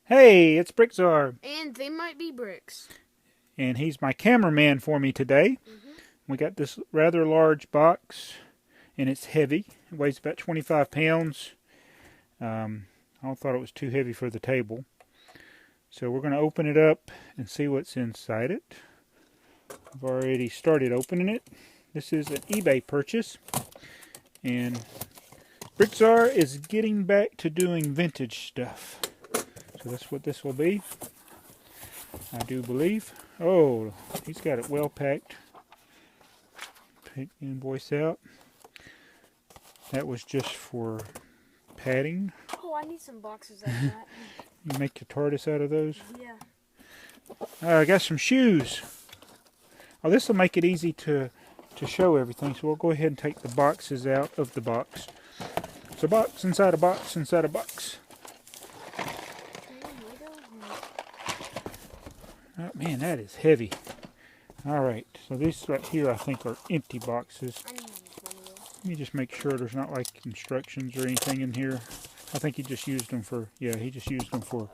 Hey, it's BrickTsar. And TheyMightBeBricks. And he's my cameraman for me today. We got this rather large box, and it's heavy. It weighs about 25 pounds. I thought it was too heavy for the table. So we're going to open it up and see what's inside it. I've already started opening it. This is an eBay purchase. And BrickTsar is getting back to doing vintage stuff. So that's what this will be, I do believe. Oh, he's got it well packed. Take the invoice out. That was just for padding. Oh, I need some boxes like that. You make your TARDIS out of those? Yeah. I got some shoes. Oh, this will make it easy to show everything. So we'll go ahead and take the boxes out of the box. It's a box inside a box inside a box. Oh, man, that is heavy. Alright, so these right here I think are empty boxes. Let me just make sure there's not like instructions or anything in here. I think he just used them for, he just used them for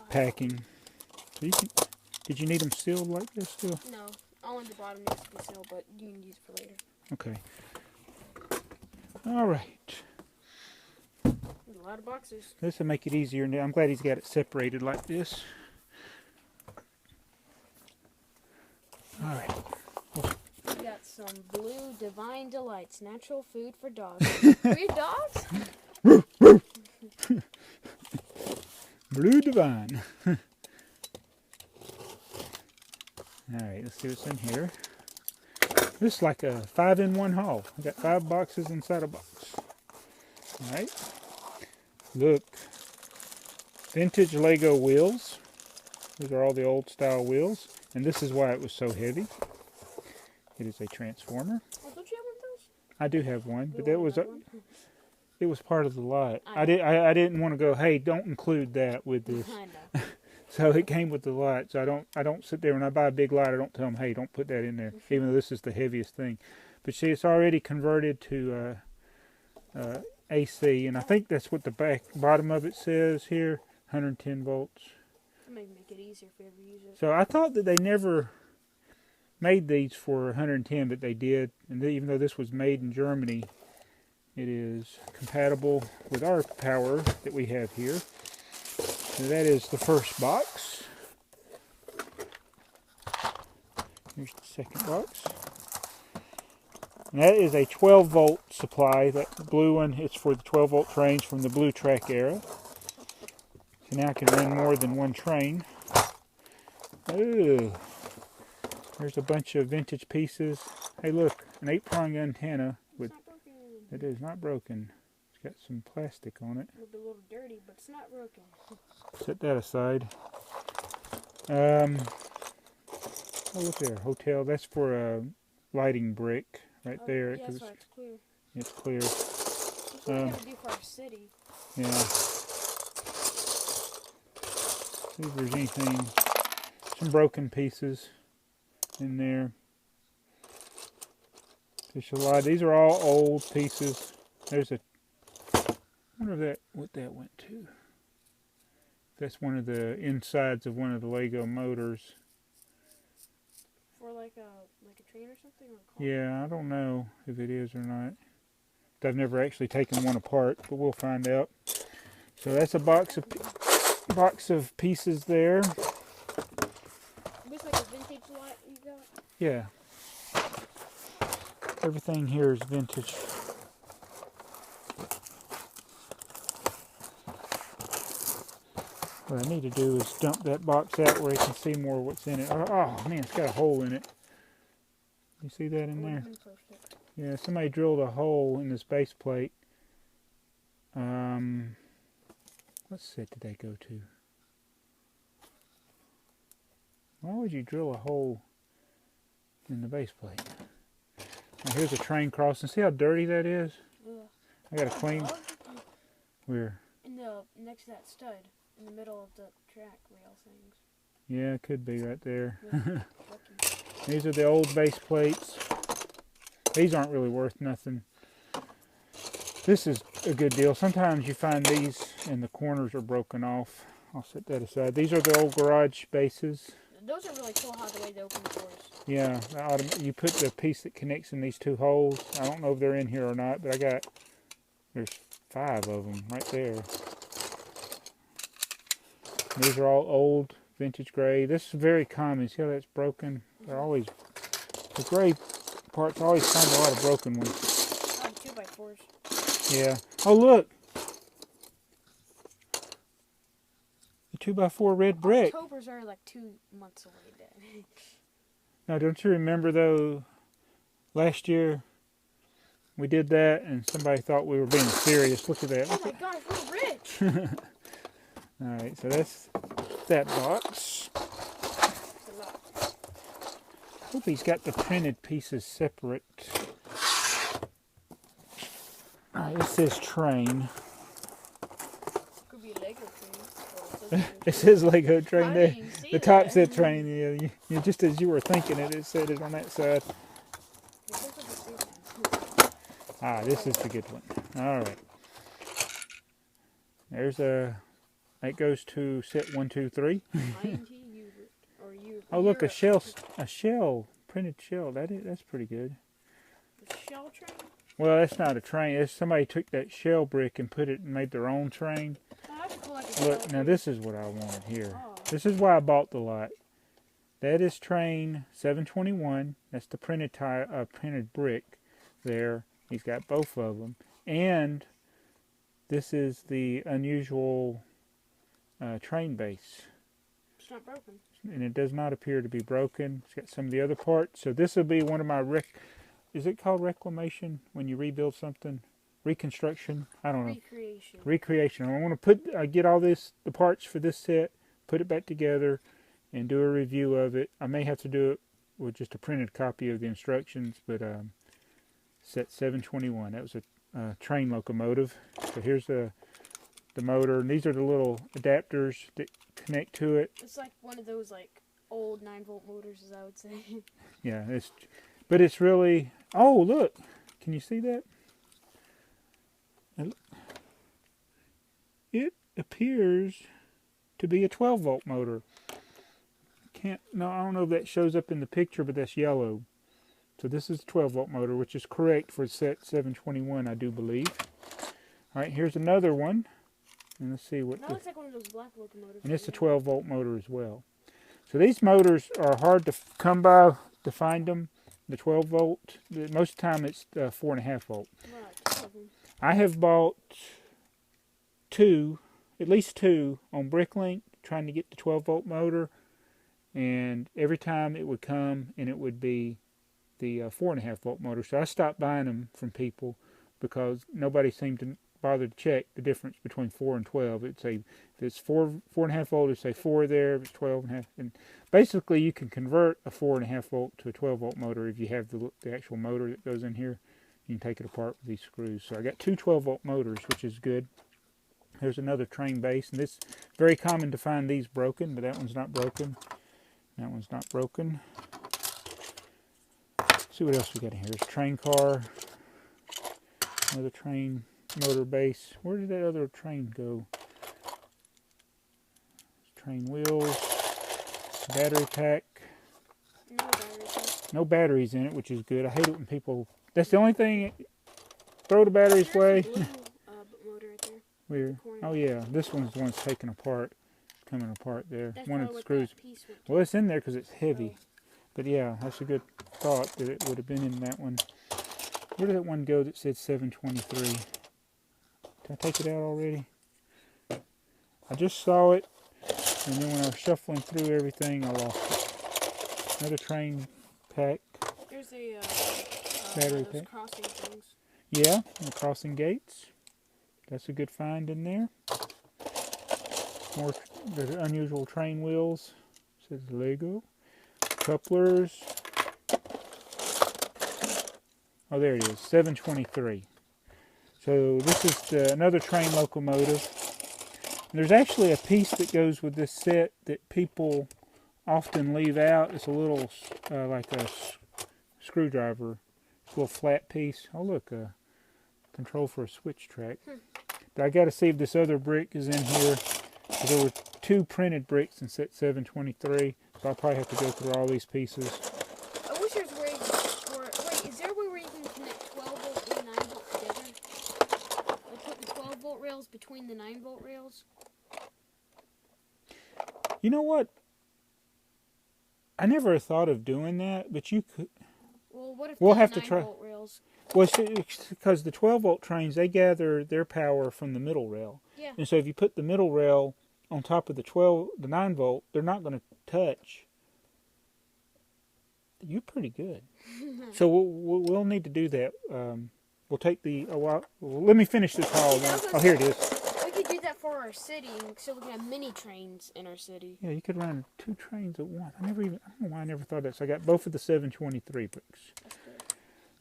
packing. So you can, did you need them sealed like this still? No, only the bottom needs to be sealed, but you can use it for later. Okay. Alright. A lot of boxes. This will make it easier now. I'm glad he's got it separated like this. Alright. We got some Blue Divine Delights, natural food for dogs. 3 dogs? Blue Divine. Alright, let's see what's in here. This is like a 5-in-1 haul. I got 5 boxes inside a box. Alright. Look. Vintage Lego wheels. These are all the old style wheels. And this is why it was so heavy. It is a transformer. Oh, don't you have one of those? I do have one, but that was it was part of the lot. I didn't want to go, hey, don't include that with this. I know. So it came with the lot. So I don't sit there when I buy a big lot. I don't tell them, hey, don't put that in there, even though this is the heaviest thing. But see, it's already converted to AC, and I think that's what the bottom of it says here, 110 volts. Make it easier if we ever use it. So I thought that they never made these for 110, but they did. And even though this was made in Germany, it is compatible with our power that we have here. So that is the first box. Here's the second box. And that is a 12-volt supply. That blue one, it's for the 12-volt trains from the Blue Track era. So now I can run more than one train. Ooh. There's a bunch of vintage pieces. Hey, look, an 8-prong antenna. It is not broken. It's got some plastic on it. It'll be a little dirty, but it's not broken. Set that aside. Oh, look there, hotel. That's for a lighting brick right there. Yeah, that's why it's clear. It's clear. That's what we have to do for our city. Yeah. See if there's anything. Some broken pieces in there. There's a lot. These are all old pieces. There's a. I wonder what that went to. That's one of the insides of one of the Lego motors. For like a train or something? Or a car? Yeah, I don't know if it is or not. I've never actually taken one apart, but we'll find out. So that's a box of pieces there. Looks like a vintage lot you got? Yeah. Everything here is vintage. What I need to do is dump that box out where you can see more of what's in it. Oh man, it's got a hole in it. You see that in there? Yeah, somebody drilled a hole in this base plate. What set did they go to? Why would you drill a hole in the base plate? Now here's a train crossing. See how dirty that is? Yeah. I gotta clean. Where? Next to that stud, in the middle of the track rail things. Yeah, it could be right there. Yeah. These are the old base plates. These aren't really worth nothing. This is a good deal. Sometimes you find these and the corners are broken off I'll set that aside. These are the old garage bases. Those are really cool how the way they open the doors. Yeah, you put the piece that connects in these two holes. I don't know if they're in here or not, but there's 5 of them right there. These are all old vintage gray. This is very common. See how that's broken? They're always, the gray parts always find a lot of broken ones. 2x4s. Yeah. Oh, look. The 2x4 red brick. October's are like 2 months away, Dad. Now, don't you remember, though, last year we did that and somebody thought we were being serious. Look at that. Oh my gosh, we're rich. Alright, so that's that box. Hope he's got the printed pieces separate. Alright, it says train. Could be a Lego train. It says Lego train there. The top said that. train. Yeah, you, just as you were thinking it, it said it on that side. Ah, this is the good one. Alright. There's a... That goes to set 1, 2, 3. Oh, look, a shell, printed shell. That's pretty good. The shell train? Well, that's not a train. It's somebody took that shell brick and put it and made their own train. Oh, that's cool, like a Look, now this is what I wanted here. Oh. This is why I bought the lot. That is train 721. That's the printed brick there. He's got both of them. And this is the unusual train base. It's not broken. And it does not appear to be broken. It's got some of the other parts. So this will be one of my is it called reclamation when you rebuild something? Reconstruction? I don't know. Recreation. I want to get all the parts for this set, put it back together, and do a review of it. I may have to do it with just a printed copy of the instructions, but set 721. That was a train locomotive. So here's the motor, and these are the little adapters that connect to it. It's like one of those like old 9-volt motors, as I would say. Yeah, but it's really. Oh, look! Can you see that? It appears to be a 12-volt motor. No, I don't know if that shows up in the picture, but that's yellow. So this is a 12-volt motor, which is correct for set 721, I do believe. All right, here's another one. And let's see what. That looks like one of those black locomotives. And it's a 12-volt motor as well. So these motors are hard to come by to find them. The 12-volt. Most of the time it's 4.5 volt. Right. I have bought at least two on Bricklink, trying to get the 12-volt motor. And every time it would come and it would be the 4.5 volt motor. So I stopped buying them from people because nobody seemed to bother to check the difference between 4 and 12. It'd say if it's 4.5 volt, it'd say 4 there. If it's 12.5, and basically you can convert a 4.5 volt to a 12 volt motor if you have the actual motor that goes in here. You can take it apart with these screws. So I got two 12 volt motors, which is good. There's another train base, and it's very common to find these broken, but that one's not broken. That one's not broken. Let's see what else we got in here. There's a train car, another train motor base. Where did that other train go? Train wheels, battery pack. No battery pack. No batteries in it, which is good. I hate it when people. That's the only thing. Throw the batteries away. There's a blue, motor right there. Weird. Oh yeah, this one's the one's taken apart, coming apart there. That's one of the what screws. that piece went to. Well, it's in there because it's heavy. But yeah, that's a good thought that it would have been in that one. Where did that one go that said 723? Did I take it out already? I just saw it, and then when I was shuffling through everything, I lost it. Another train pack. There's a Battery those pack. crossing things. Yeah, the crossing gates. That's a good find in there. More the unusual train wheels. Says Lego. Couplers. Oh, there it is. 723. So this is another train locomotive. There's actually a piece that goes with this set that people often leave out. It's a little like a screwdriver. It's a little flat piece. Oh look, a control for a switch track. But I got to see if this other brick is in here. There were 2 printed bricks in set 723, so I'll probably have to go through all these pieces. I wish there's ways wait, is there a way where you can connect 12 volt and 9 volt together? Like put the 12 volt rails between the 9 volt rails? You know what? I never thought of doing that, but you could. Well, what if we'll the have 9 to try. volt rails? Well, because the 12 volt trains, they gather their power from the middle rail. Yeah. And so if you put the middle rail on top of the 9 volt, they're not going to touch. You're pretty good. So we'll need to do that. We'll take the. Let me finish this haul. Oh, here it is. We could do that for our city, so we can have mini trains in our city. Yeah, you could run 2 trains at once. I don't know why I never thought of that. So I got both of the 723 bricks. That's good.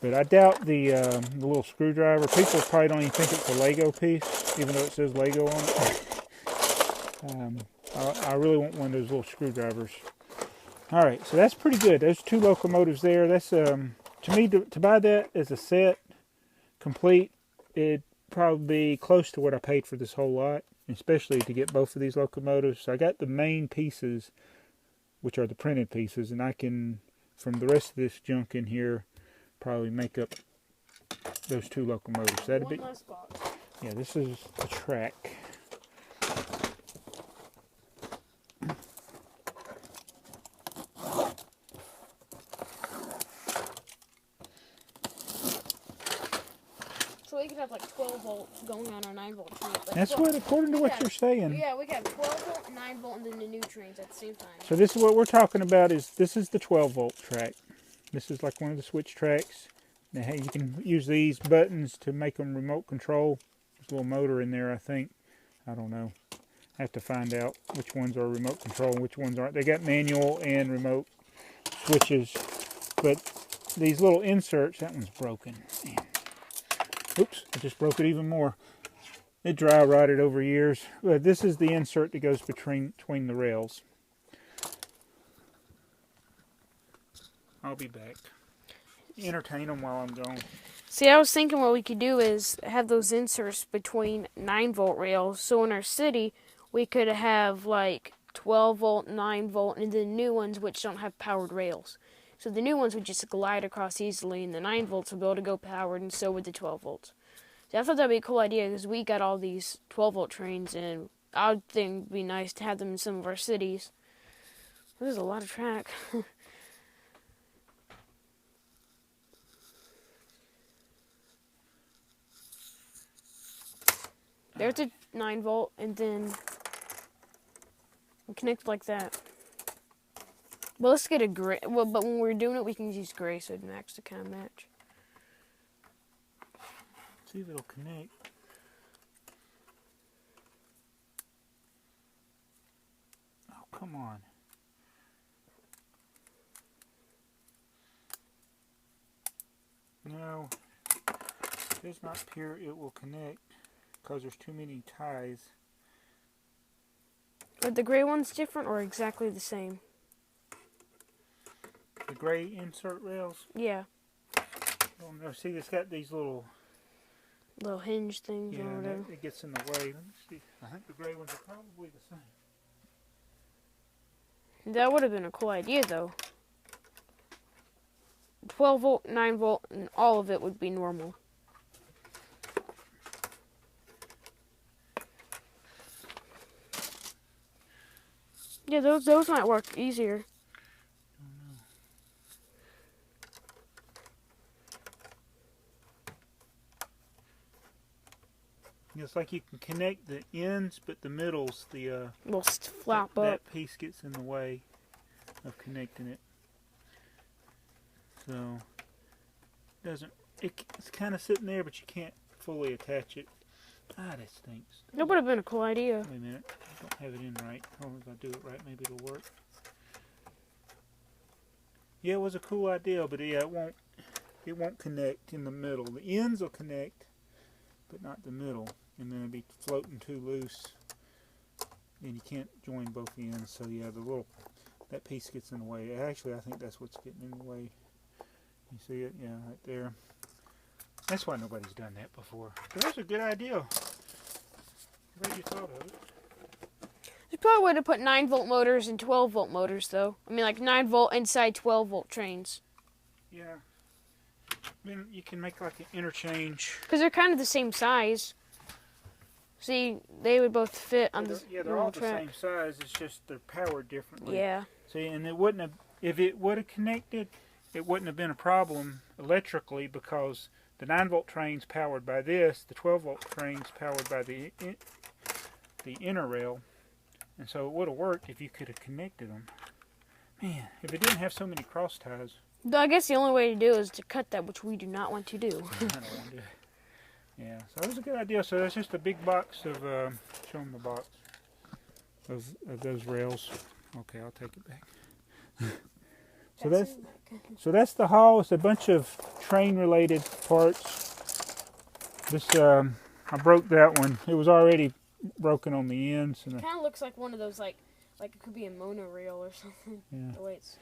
But I doubt the little screwdriver. People probably don't even think it's a Lego piece, even though it says Lego on it. I really want one of those little screwdrivers. All right, so that's pretty good. Those 2 locomotives there. That's to me to buy that as a set complete. It'd probably be close to what I paid for this whole lot, especially to get both of these locomotives. So I got the main pieces, which are the printed pieces, and I can, from the rest of this junk in here, probably make up those 2 locomotives. That'd be. One last box. Yeah, this is a track. So we could have like 12 volt going on our 9 volt trains. Like That's what, according to what you're saying. Yeah, we could have 12 volt, 9 volt, and then the new trains at the same time. So this is what we're talking about. This is the 12 volt track. This is like one of the switch tracks. Now, hey, you can use these buttons to make them remote control. There's a little motor in there, I think. I don't know. I have to find out which ones are remote control and which ones aren't. They got manual and remote switches, but these little inserts, that one's broken. Man. Oops, I just broke it even more. It dry rotted over years. But this is the insert that goes between the rails. I'll be back. Entertain them while I'm gone. See, I was thinking what we could do is have those inserts between 9 volt rails. So in our city, we could have like 12 volt, 9 volt, and the new ones which don't have powered rails. So the new ones would just glide across easily, and the 9 volts would be able to go powered, and so would the 12 volts. So I thought that'd be a cool idea, because we got all these 12 volt trains, and I would think it'd be nice to have them in some of our cities. There's a lot of track. There's a 9 volt, and then connect like that. Well, let's get a gray. Well, but when we're doing it, we can use gray so it matches to kind of match. See if it'll connect. Oh, come on. No, it does not appear it will connect because there's too many ties. Are the gray ones different or exactly the same? The gray insert rails? Yeah. Oh no, see, it's got these little hinge things or whatever. It gets in the way. Let me see. I think the gray ones are probably the same. That would have been a cool idea, though. 12 volt, 9 volt, and all of it would be normal. Yeah, those might work easier. It's like you can connect the ends, but the middles, Will flap up. That piece gets in the way of connecting it. So it's kind of sitting there, but you can't fully attach it. Ah, that stinks. That would have been a cool idea. Wait a minute, I don't have it in right. Hold on, if I do it right, maybe it'll work. Yeah, it was a cool idea, but yeah, it won't connect in the middle. The ends will connect, but not the middle, and then it'll be floating too loose, and you can't join both ends. So yeah, that piece gets in the way. Actually, I think that's what's getting in the way. You see it? Yeah, right there. That's why nobody's done that before. But that's a good idea. Glad you thought of it. There's probably would have put 9-volt motors and 12-volt motors, though. I mean, like 9-volt inside 12-volt trains. Yeah. Then you can make like an interchange. Because they're kind of the same size. See, they would both fit on the Yeah, they're all the same size. It's just they're powered differently. Yeah. See, and it wouldn't have, if it would have connected, it wouldn't have been a problem electrically because the 9-volt train's powered by this, the 12-volt train's powered by the inner rail, and so it would have worked if you could have connected them. Man, if it didn't have so many cross ties. I guess the only way to do is to cut that, which we do not want to do. I don't want to do it. Yeah, so that was a good idea. So that's just a big box of, show them the box of those rails. Okay, I'll take it back. So that's the haul. It's a bunch of train-related parts. This, I broke that one. It was already broken on the ends. And it kind of looks like one of those, like it could be a monorail or something. Yeah. The way it's...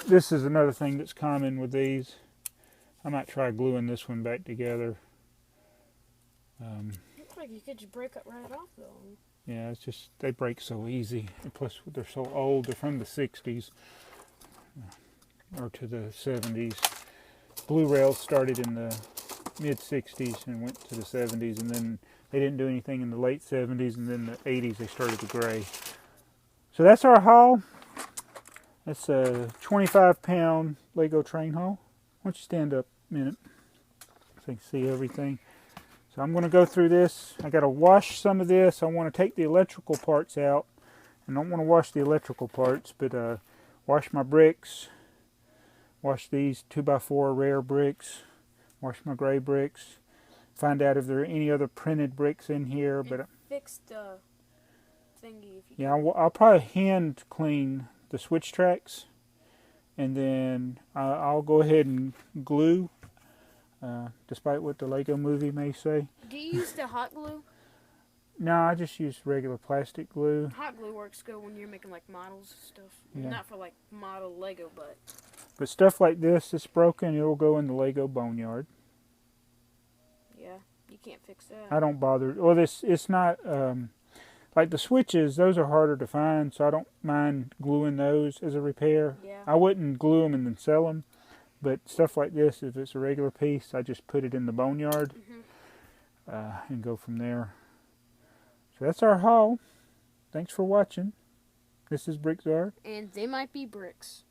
This is another thing that's common with these. I might try gluing this one back together. Looks like you could just break it right off, though. Yeah, it's just, they break so easy. And plus, they're so old. They're from the 60s. Or to the 70s. Blue rails started in the mid-60s and went to the 70s. And then they didn't do anything in the late 70s. And then the 80s, they started to gray. So that's our haul. That's a 25-pound Lego train haul. Why don't you stand up a minute so you can see everything. So I'm going to go through this. I got to wash some of this. I want to take the electrical parts out. I don't want to wash the electrical parts, but wash my bricks. Wash these 2x4 rare bricks. Wash my gray bricks. Find out if there are any other printed bricks in here. And but fix the thingy if you yeah, I'll probably hand clean the switch tracks. And then I'll go ahead and glue. Despite what the Lego movie may say. Do you use the hot glue? No, I just use regular plastic glue. Hot glue works good when you're making like models and stuff. Yeah. Not for like model Lego, but stuff like this that's broken, it'll go in the Lego boneyard. Yeah, you can't fix that. I don't bother. Well, it's not like the switches. Those are harder to find, so I don't mind gluing those as a repair. Yeah. I wouldn't glue them and then sell them. But stuff like this, if it's a regular piece, I just put it in the boneyard and go from there. So that's our haul. Thanks for watching. This is BrickTsar. And they might be bricks.